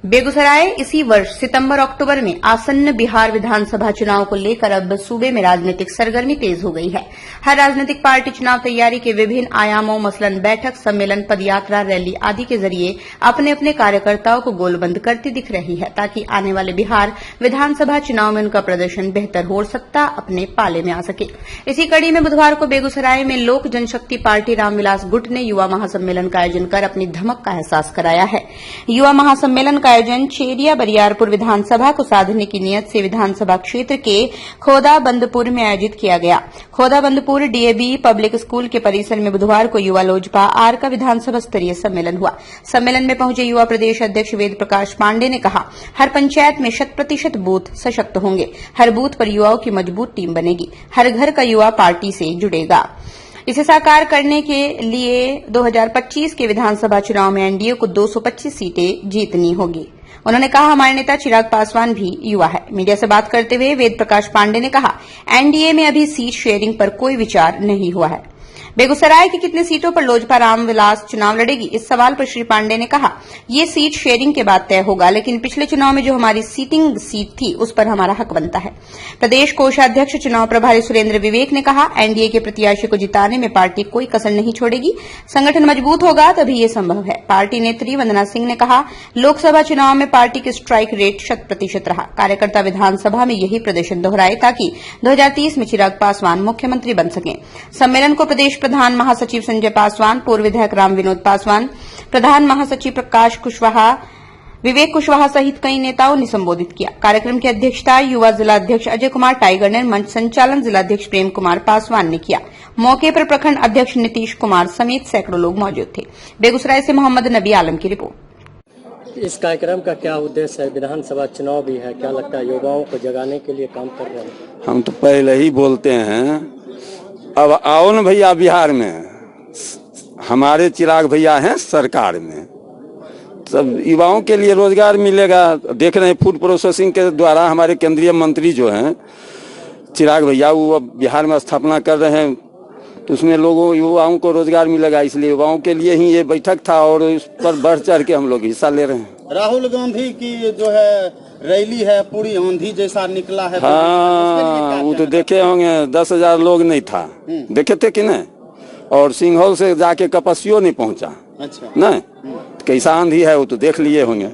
बेगूसराय इसी वर्ष सितंबर अक्टूबर में आसन्न बिहार विधानसभा चुनाव को लेकर अब सूबे में राजनीतिक सरगर्मी तेज हो गई है। हर राजनीतिक पार्टी चुनाव तैयारी के विभिन्न आयामों मसलन बैठक, सम्मेलन, पदयात्रा, रैली आदि के जरिए अपने अपने कार्यकर्ताओं को गोलबंद करती दिख रही है ताकि आने वाले बिहार विधानसभा चुनाव में उनका प्रदर्शन बेहतर हो, सत्ता अपने पाले में आ सके। इसी कड़ी में बुधवार को बेगूसराय में लोक जनशक्ति पार्टी रामविलास गुट ने युवा महासम्मेलन का आयोजन कर अपनी धमक का एहसास कराया है। युवा महासम्मेलन का आयोजन चेरिया बरियारपुर विधानसभा को साधने की नियत से विधानसभा क्षेत्र के खोदाबंदपुर में आयोजित किया गया। खोदाबंदपुर डीएवी पब्लिक स्कूल के परिसर में बुधवार को युवा लोजपा आर का विधानसभा स्तरीय सम्मेलन हुआ। सम्मेलन में पहुंचे युवा प्रदेश अध्यक्ष वेद प्रकाश पांडे ने कहा, हर पंचायत में 100% बूथ सशक्त होंगे, हर बूथ पर युवाओं की मजबूत टीम बनेगी, हर घर का युवा पार्टी से जुड़ेगा। इसे साकार करने के लिए 2025 के विधानसभा चुनाव में एनडीए को 225 सीटें जीतनी होगी। उन्होंने कहा, हमारे नेता चिराग पासवान भी युवा है। मीडिया से बात करते हुए वेद प्रकाश पांडे ने कहा, एनडीए में अभी सीट शेयरिंग पर कोई विचार नहीं हुआ है। बेगूसराय की कितनी सीटों पर लोजपा रामविलास चुनाव लड़ेगी, इस सवाल पर श्री पांडे ने कहा, ये सीट शेयरिंग के बाद तय होगा, लेकिन पिछले चुनाव में जो हमारी सीटिंग सीट थी उस पर हमारा हक बनता है। प्रदेश कोषाध्यक्ष चुनाव प्रभारी सुरेंद्र विवेक ने कहा, एनडीए के प्रत्याशी को जिताने में पार्टी कोई कसर नहीं छोड़ेगी, संगठन मजबूत होगा तभी ये संभव है। पार्टी नेत्री वंदना सिंह ने कहा, लोकसभा चुनाव में पार्टी की स्ट्राइक रेट 100% रहा। कार्यकर्ता विधानसभा में यही प्रदर्शन दोहराए ताकि 2030 में चिराग पासवान मुख्यमंत्री बन सकें। सम्मेलन को प्रदेश प्रधान महासचिव संजय पासवान, पूर्व विधायक राम विनोद पासवान, प्रधान महासचिव प्रकाश कुशवाहा, विवेक कुशवाहा सहित कई नेताओं ने संबोधित किया। कार्यक्रम की अध्यक्षता युवा जिलाध्यक्ष अजय कुमार टाइगर ने, मंच संचालन जिलाध्यक्ष प्रेम कुमार पासवान ने किया। मौके पर प्रखंड अध्यक्ष नीतीश कुमार समेत सैकड़ों लोग मौजूद थे। बेगूसराय से मोहम्मद नबी आलम की रिपोर्ट। इस कार्यक्रम का क्या उद्देश्य है? विधानसभा चुनाव भी है, क्या लगता है युवाओं को जगाने के लिए काम कर रहे हैं? हम तो पहले ही बोलते हैं, अब आओ न भैया बिहार में, हमारे चिराग भैया हैं सरकार में, सब युवाओं के लिए रोजगार मिलेगा। देख रहे हैं फूड प्रोसेसिंग के द्वारा हमारे केंद्रीय मंत्री जो हैं चिराग भैया, वो अब बिहार में स्थापना कर रहे हैं, तो उसमें लोगों युवाओं को रोजगार मिलेगा। इसलिए युवाओं के लिए ही ये बैठक था और इस पर बढ़ चढ़ के हम लोग हिस्सा ले रहे हैं। राहुल गांधी की जो है रैली है पूरी आंधी जैसा निकला है। हाँ, वो तो देखे होंगे, 10,000 लोग नहीं था, देखे थे कि नहीं? और सिंघौल से जाके कपसियो नहीं पहुंचा। अच्छा, नहीं कैसा आंधी है वो तो देख लिए होंगे।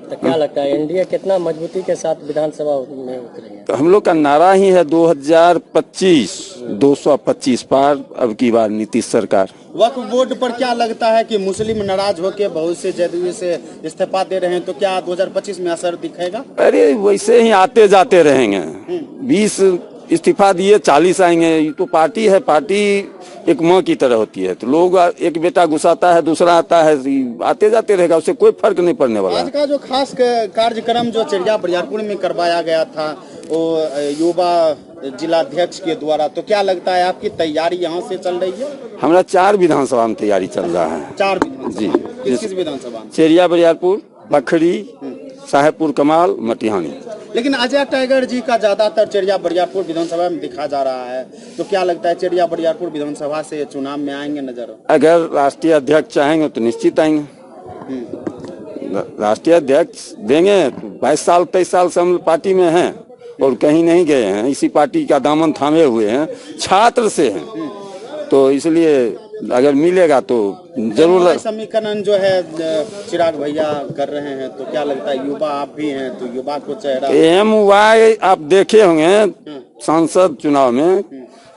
तो क्या लगता है एनडीए कितना मजबूती के साथ विधानसभा में उतरेंगे? तो हम लोग का नारा ही है 2025 225 पार, अब की बार नीतीश सरकार। वक्फ बोर्ड पर क्या लगता है कि मुस्लिम नाराज होकर बहुत से जदयू से इस्तीफा दे रहे हैं, तो क्या 2025 में असर दिखेगा? अरे वैसे ही आते जाते रहेंगे, 20 इस्तीफा दिए 40 आएंगे। ये तो पार्टी है, पार्टी एक माँ की तरह होती है, तो लोग एक बेटा घुसाता है, दूसरा आता है, आते जाते रहेगा, उससे कोई फर्क नहीं पड़ने वाला। आज का जो खास कार्यक्रम जो चेरिया बरियारपुर में करवाया गया था वो युवा जिलाध्यक्ष के द्वारा, तो क्या लगता है आपकी तैयारी यहाँ से चल रही है? हमारा 4 विधानसभा में तैयारी चल रहा है। 4 जी। किस विधानसभा में? चेरिया बरियारपुर, बखरी, साहेबपुर कमाल, मटिहानी। लेकिन अजय टाइगर जी का ज्यादातर चेरिया बरियारपुर विधानसभा में दिखा जा रहा है, तो क्या लगता है चेरिया बरियारपुर विधानसभा से चुनाव में आएंगे नजर? अगर राष्ट्रीय अध्यक्ष चाहेंगे तो निश्चित आएंगे। राष्ट्रीय अध्यक्ष देंगे तो 22 साल 23 साल से हम पार्टी में हैं और कहीं नहीं गए हैं, इसी पार्टी का दामन थामे हुए हैं, छात्र से हैं, तो इसलिए अगर मिलेगा तो जरूर। समीकरण जो है चिराग भैया कर रहे हैं, तो क्या लगता है युवा आप भी हैं, तो युवा को चेहरा एमवाई आप देखे होंगे सांसद चुनाव में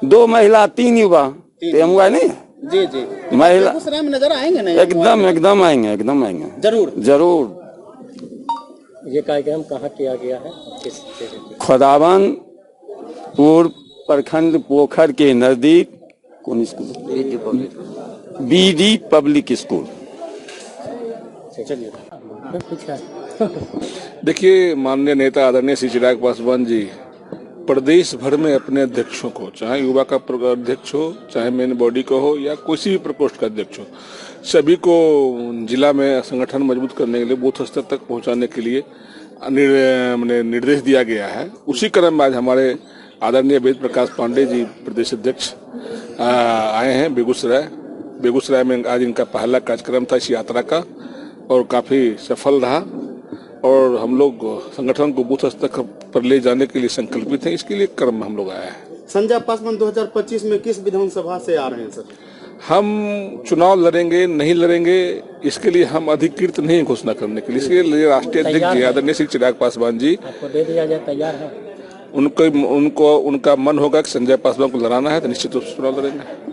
2 महिला 3 युवा, एमवाई नहीं है? जी जी, महिला में नजर आएंगे ना? एकदम आएंगे, एकदम आएंगे, जरूर। ये कार्यक्रम कहाँ किया गया है? खोदाबंदपुर प्रखंड पोखर के नजदीक कौन स्कूल? BD public school. देखिए, माननीय नेता आदरणीय श्री चिराग पासवान जी प्रदेश भर में अपने अध्यक्षों को, चाहे युवा का अध्यक्ष हो, चाहे मेन बॉडी को हो, या किसी भी प्रकोष्ठ का अध्यक्ष हो, सभी को जिला में संगठन मजबूत करने के लिए बूथ स्तर तक पहुंचाने के लिए निर्देश दिया गया है। उसी क्रम में आज हमारे आदरणीय वेद प्रकाश पांडे जी प्रदेश अध्यक्ष आए हैं बेगूसराय में। आज इनका पहला कार्यक्रम था इस यात्रा का और काफी सफल रहा। और हम लोग संगठन को बूथ स्तर पर ले जाने के लिए संकल्पित हैं। इसके लिए क्रम में हम लोग आए हैं। संजय पासवान 2025 में किस विधानसभा से आ रहे हैं सर? हम चुनाव लड़ेंगे नहीं लड़ेंगे इसके लिए हम अधिकृत नहीं घोषणा करने के लिए, इसलिए राष्ट्रीय अध्यक्ष जी आदरणीय श्री चिराग पासवान जी आपको दे दिया जाए, तैयार है? उनका मन होगा कि संजय पासवान को लड़ाना है तो निश्चित रूप से चुनाव लड़ेंगे।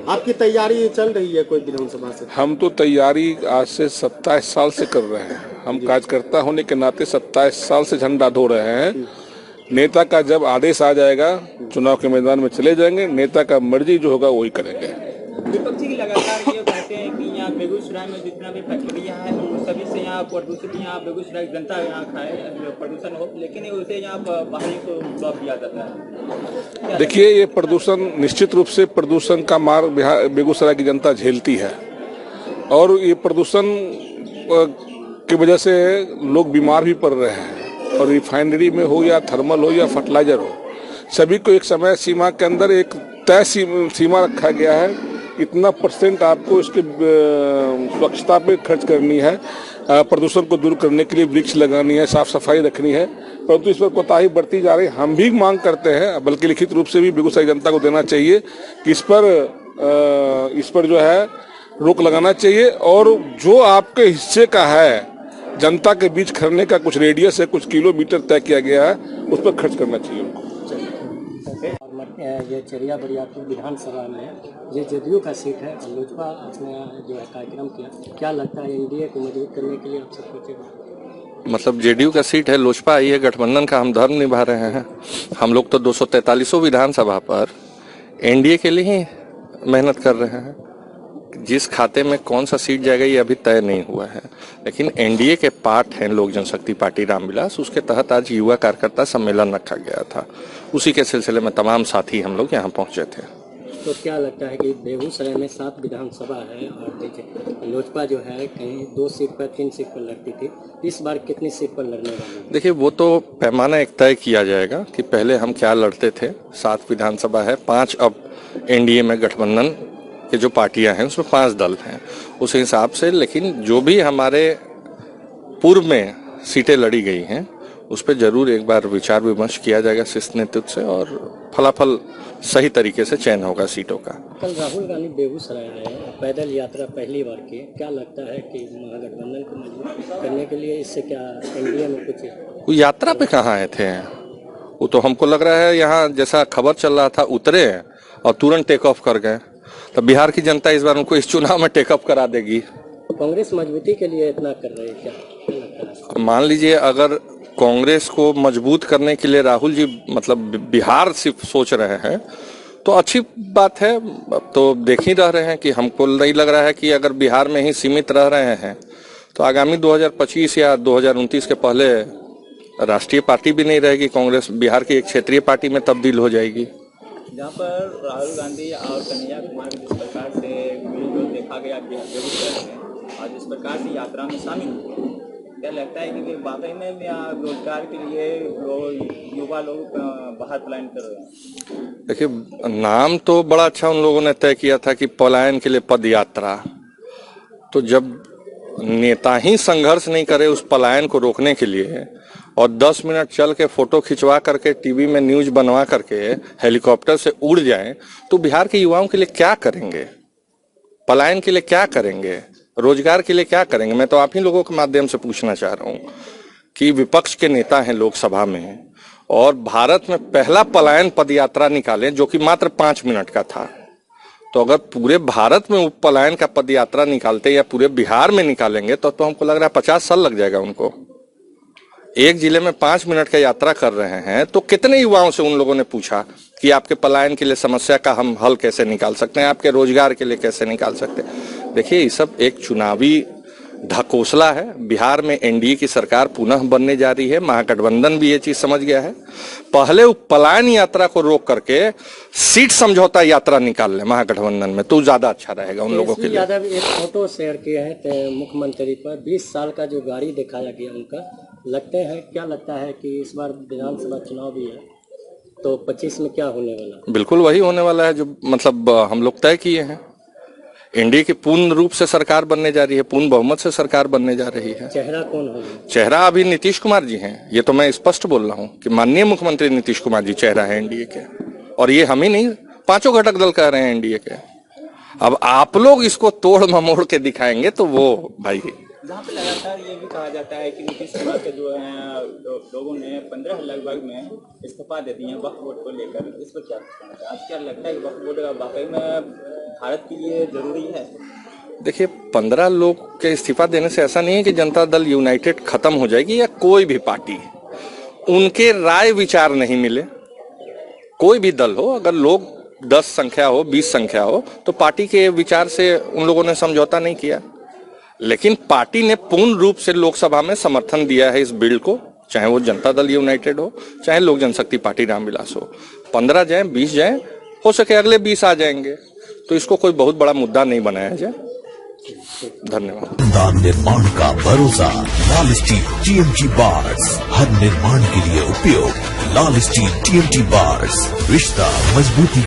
आपकी तैयारी चल रही है कोई विधानसभा से? हम तो तैयारी आज से 27 साल से कर रहे हैं। हम कार्यकर्ता होने के नाते 27 साल से झंडा ढो रहे हैं। नेता का जब आदेश आ जाएगा चुनाव के मैदान में चले जाएंगे, नेता का मर्जी जो होगा वही करेंगे। विपक्षी की लगातार ये कहते हैं कि यहाँ बेगूसराय में जितना भी फैक्ट्रियाँ हैं वो सभी से यहाँ प्रदूषित, यहाँ बेगूसराय जनता यहाँ खाए प्रदूषण हो, लेकिन उसे यहाँ बाहरी को ब्लॉक दिया जाता है। देखिए, ये प्रदूषण निश्चित रूप से प्रदूषण का मार बेगूसराय की जनता झेलती है और ये प्रदूषण की वजह से लोग बीमार भी पड़ रहे हैं। और रिफाइनरी में हो या थर्मल हो या फर्टिलाइजर हो, सभी को एक समय सीमा के अंदर एक तय सीमा रखा गया है। इतना % आपको इसके स्वच्छता पे खर्च करनी है, प्रदूषण को दूर करने के लिए वृक्ष लगानी है, साफ सफाई रखनी है, परंतु इस पर कोताही बढ़ती जा रही है। हम भी मांग करते हैं, बल्कि लिखित रूप से भी बेगूसराय जनता को देना चाहिए कि इस पर जो है रोक लगाना चाहिए और जो आपके हिस्से का है जनता के बीच खरने का कुछ रेडियस है, कुछ किलोमीटर तय किया गया है, उस पर खर्च करना चाहिए उनको। ये चेरिया बरियारपुर विधानसभा में ये जदयू का सीट है, लोजपा अपने जो है कार्यक्रम किया, क्या लगता है एनडीए को मजबूत करने के लिए आप सब सोचेगा? मतलब जेडीयू का सीट है, लोजपा आई है, गठबंधन का हम धर्म निभा रहे हैं। हम लोग तो 243 विधानसभा पर एनडीए के लिए ही मेहनत कर रहे हैं। जिस खाते में कौन सा सीट जाएगा ये अभी तय नहीं हुआ है, लेकिन एनडीए के पार्ट हैं लोक जनशक्ति पार्टी रामविलास, उसके तहत आज युवा कार्यकर्ता सम्मेलन रखा गया था। उसी के सिलसिले में तमाम साथी हम लोग यहाँ पहुंचे थे। तो क्या लगता है कि बेगूसराय में 7 विधानसभा है और लोजपा जो है कहीं 2 सीट पर 3 सीट पर लड़ती थी, इस बार कितनी सीट पर लड़ने वाली है? देखिए, वो तो पैमाना एक तय किया जाएगा कि पहले हम क्या लड़ते थे। 7 विधानसभा है, 5 अब एनडीए में गठबंधन के जो पार्टियां हैं उसमें 5 दल हैं उस हिसाब से। लेकिन जो भी हमारे पूर्व में सीटें लड़ी गई हैं उस पर जरूर एक बार विचार विमर्श किया जाएगा शीर्ष नेतृत्व से और फलाफल सही तरीके से चयन होगा सीटों का। कल राहुल गांधी बेगूसराय आए, पैदल यात्रा पहली बार की, क्या लगता है कि महागठबंधन को मजबूत करने के लिए इससे क्या एनडीए में कुछ वो यात्रा पे कहाँ आए थे? वो तो हमको लग रहा है यहाँ जैसा खबर चल रहा था उतरे और तुरंत टेक ऑफ कर गए। तो बिहार की जनता इस बार उनको इस चुनाव में टेकअप करा देगी। कांग्रेस मजबूती के लिए इतना कर रही है, क्या लगता है? मान लीजिए अगर कांग्रेस को मजबूत करने के लिए राहुल जी मतलब बिहार सिर्फ सोच रहे हैं तो अच्छी बात है। अब तो देख ही रहे हैं कि हमको नहीं लग रहा है कि अगर बिहार में ही सीमित रह रहे हैं तो आगामी 2025 या 2029 के पहले राष्ट्रीय पार्टी भी नहीं रहेगी, कांग्रेस बिहार की एक क्षेत्रीय पार्टी में तब्दील हो जाएगी। जहाँ पर राहुल गांधी और कन्हैया कुमार जिस प्रकार से मिलजुल देखा गया कि बेगूसराय में और जिस प्रकार से यात्रा में शामिल हुए, क्या लगता है कि वाकई में यहाँ रोजगार के लिए युवा लोग बाहर पलायन कर रहे हैं? देखिए, नाम तो बड़ा अच्छा उन लोगों ने तय किया था कि पलायन के लिए पद यात्रा। तो जब नेता ही संघर्ष नहीं करे उस पलायन को रोकने के लिए और 10 मिनट चल के फोटो खिंचवा करके टीवी में न्यूज बनवा करके हेलीकॉप्टर से उड़ जाएं, तो बिहार के युवाओं के लिए क्या करेंगे? पलायन के लिए क्या करेंगे? रोजगार के लिए क्या करेंगे? मैं तो आप ही लोगों के माध्यम से पूछना चाह रहा हूं कि विपक्ष के नेता हैं लोकसभा में और भारत में पहला पलायन पदयात्रा निकाले जो कि मात्र 5 मिनट का था। तो अगर पूरे भारत में पलायन का पदयात्रा निकालते या पूरे बिहार में निकालेंगे तो हमको लग रहा है 50 साल लग जाएगा उनको। एक जिले में 5 मिनट का यात्रा कर रहे हैं तो कितने युवाओं से उन लोगों ने पूछा कि आपके पलायन के लिए समस्या का हम हल कैसे निकाल सकते हैं, आपके रोजगार के लिए कैसे निकाल सकते हैं? देखिए, ये सब एक चुनावी ढकोसला है। बिहार में एनडीए की सरकार पुनः बनने जा रही है, महागठबंधन भी ये चीज समझ गया है। पहले पलायन यात्रा को रोक करके सीट समझौता यात्रा निकाल ले महागठबंधन में तो ज्यादा अच्छा रहेगा उन लोगों के लिए। यादव एक फोटो शेयर किया है मुख्यमंत्री पर, 20 साल का जो गाड़ी दिखाया गया उनका, लगते हैं क्या लगता है कि इस बार विधानसभा चुनाव भी है तो 25 में क्या होने वाला? बिल्कुल वही होने वाला है जो मतलब हम लोग तय किए हैं। एनडीए की पूर्ण रूप से सरकार बनने जा रही है, पूर्ण बहुमत से सरकार बनने जा रही है। चेहरा कौन होगा? चेहरा अभी नीतीश कुमार जी हैं, ये तो मैं स्पष्ट बोल रहा हूं कि माननीय मुख्यमंत्री नीतीश कुमार जी चेहरा है एनडीए के, और ये हम ही नहीं, पांचों घटक दल कह रहे हैं एनडीए के। अब आप लोग इसको तोड़ ममोड़ के दिखाएंगे तो वो भाई, जहाँ पे लगातार ये भी कहा जाता है कि नीतीश कुमार के जो है लोगों ने 15 लगभग में इस्तीफा दे दिए वक्फ बोर्ड को लेकर, इस पर क्या कहना है? आज क्या लगता है कि वक्फ बोर्ड वाकई में भारत के लिए जरूरी है? देखिए 15 लोग के इस्तीफा देने से ऐसा नहीं है कि जनता दल यूनाइटेड खत्म हो जाएगी या कोई भी पार्टी, उनके राय विचार नहीं मिले, कोई भी दल हो, अगर लोग 10 संख्या हो 20 संख्या हो तो पार्टी के विचार से उन लोगों ने समझौता नहीं किया, लेकिन पार्टी ने पूर्ण रूप से लोकसभा में समर्थन दिया है इस बिल को, चाहे वो जनता दल यूनाइटेड हो चाहे लोक जनशक्ति पार्टी रामविलास हो। 15 जाए 20 जाए, हो सके अगले 20 आ जाएंगे, तो इसको कोई बहुत बड़ा मुद्दा नहीं बनाया जाए। धन्यवाद। निर्माण का भरोसा लाल स्टील TMT बार्स, हर निर्माण के लिए उपयोग लाल स्टील TMT बार्स, रिश्ता मजबूती